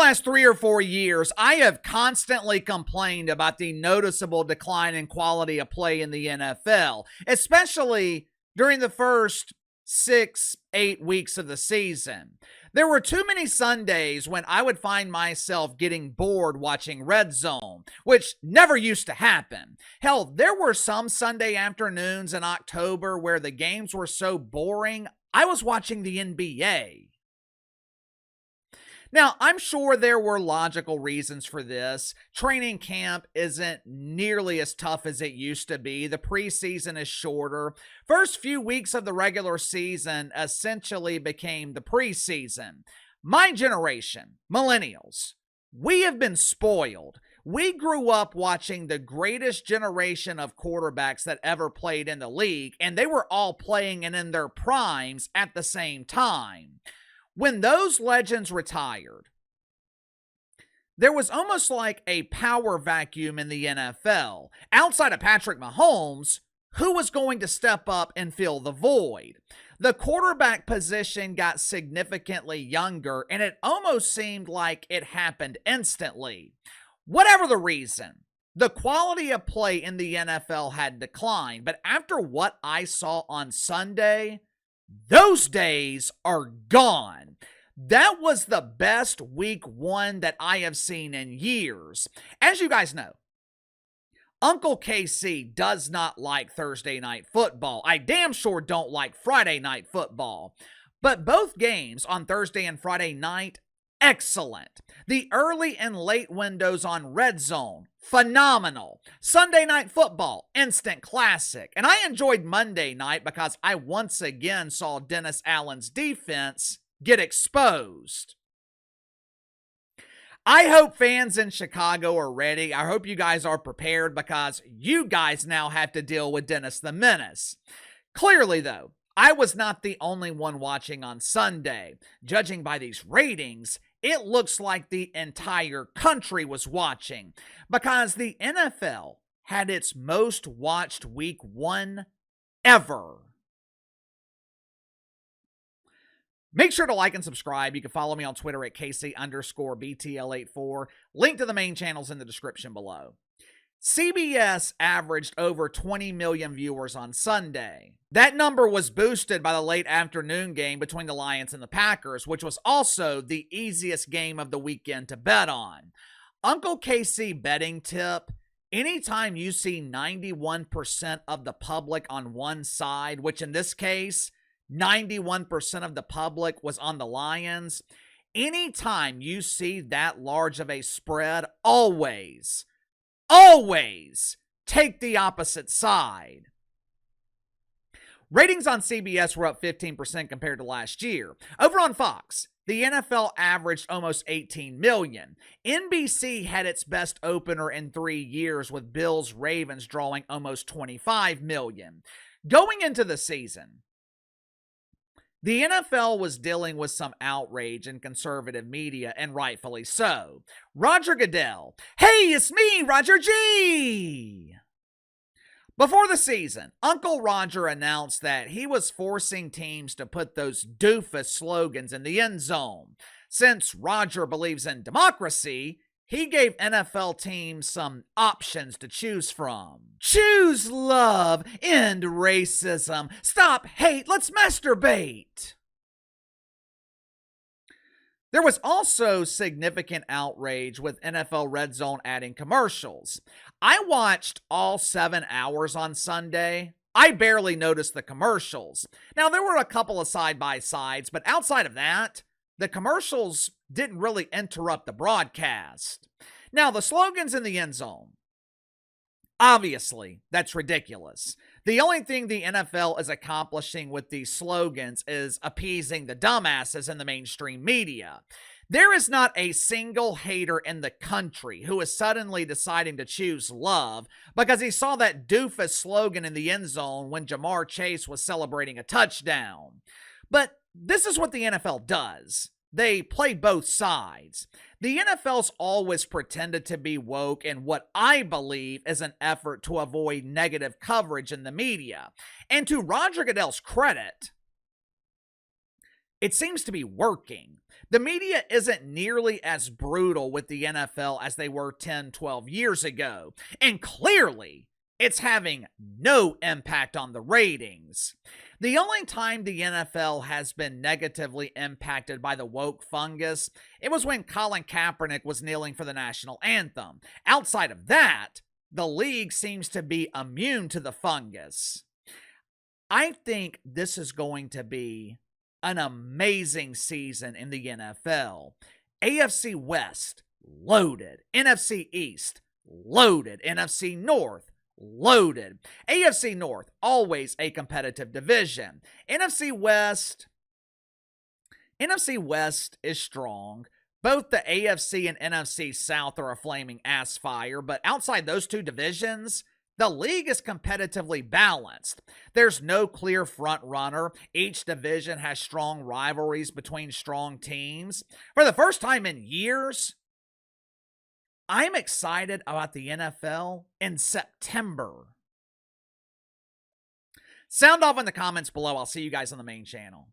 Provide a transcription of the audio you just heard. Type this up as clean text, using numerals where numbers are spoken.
last 3 or 4 years, I have constantly complained about the noticeable decline in quality of play in the NFL, especially during the first 6-8 weeks of the season. There were too many Sundays when I would find myself getting bored watching Red Zone, which never used to happen. Hell, there were some Sunday afternoons in October where the games were so boring, I was watching the NBA. Now, I'm sure there were logical reasons for this. Training camp isn't nearly as tough as it used to be. The preseason is shorter. First few weeks of the regular season essentially became the preseason. My generation, millennials, we have been spoiled. We grew up watching the greatest generation of quarterbacks that ever played in the league, and they were all playing and in their primes at the same time. When those legends retired, there was almost like a power vacuum in the NFL. Outside of Patrick Mahomes, who was going to step up and fill the void? The quarterback position got significantly younger, and it almost seemed like it happened instantly. Whatever the reason, the quality of play in the NFL had declined, but after what I saw on Sunday, those days are gone. That was the best week one that I have seen in years. As you guys know, Uncle KC does not like Thursday night football. I damn sure don't like Friday night football. But both games on Thursday and Friday night, excellent. The early and late windows on Red Zone, phenomenal. Sunday night football, instant classic. And I enjoyed Monday night because I once again saw Dennis Allen's defense get exposed. I hope fans in Chicago are ready. I hope you guys are prepared because you guys now have to deal with Dennis the Menace. Clearly, though, I was not the only one watching on Sunday. Judging by these ratings, it looks like the entire country was watching because the NFL had its most watched week one ever. Make sure to like and subscribe. You can follow me on Twitter at KC_BTL84. Link to the main channels in the description below. CBS averaged over 20 million viewers on Sunday. That number was boosted by the late afternoon game between the Lions and the Packers, which was also the easiest game of the weekend to bet on. Uncle KC betting tip: anytime you see 91% of the public on one side, which in this case, 91% of the public was on the Lions, anytime you see that large of a spread, always take the opposite side. Ratings on CBS were up 15% compared to last year. Over on Fox, the NFL averaged almost 18 million. NBC had its best opener in 3 years with Bills-Ravens drawing almost 25 million. Going into the season, the NFL was dealing with some outrage in conservative media, and rightfully so. Roger Goodell: "Hey, it's me, Roger G." Before the season, Uncle Roger announced that he was forcing teams to put those doofus slogans in the end zone. Since Roger believes in democracy, he gave NFL teams some options to choose from. Choose love, end racism, stop hate, let's masturbate. There was also significant outrage with NFL Red Zone adding commercials. I watched all 7 hours on Sunday. I barely noticed the commercials. Now, there were a couple of side-by-sides, but outside of that, the commercials didn't really interrupt the broadcast. Now, the slogans in the end zone. Obviously, that's ridiculous. The only thing the NFL is accomplishing with these slogans is appeasing the dumbasses in the mainstream media. There is not a single hater in the country who is suddenly deciding to choose love because he saw that doofus slogan in the end zone when Jamar Chase was celebrating a touchdown. But this is what the NFL does. They play both sides. The NFL's always pretended to be woke in what I believe is an effort to avoid negative coverage in the media. And to Roger Goodell's credit, it seems to be working. The media isn't nearly as brutal with the NFL as they were 10, 12 years ago, and clearly, it's having no impact on the ratings. The only time the NFL has been negatively impacted by the woke fungus, it was when Colin Kaepernick was kneeling for the national anthem. Outside of that, the league seems to be immune to the fungus. I think this is going to be an amazing season in the NFL. AFC West, loaded. NFC East, loaded. NFC North, loaded. AFC North, always a competitive division. NFC West is strong. Both the AFC and NFC South are a flaming ass fire, but outside those two divisions, the league is competitively balanced. There's no clear front runner. Each division has strong rivalries between strong teams. For the first time in years, I'm excited about the NFL in September. Sound off in the comments below. I'll see you guys on the main channel.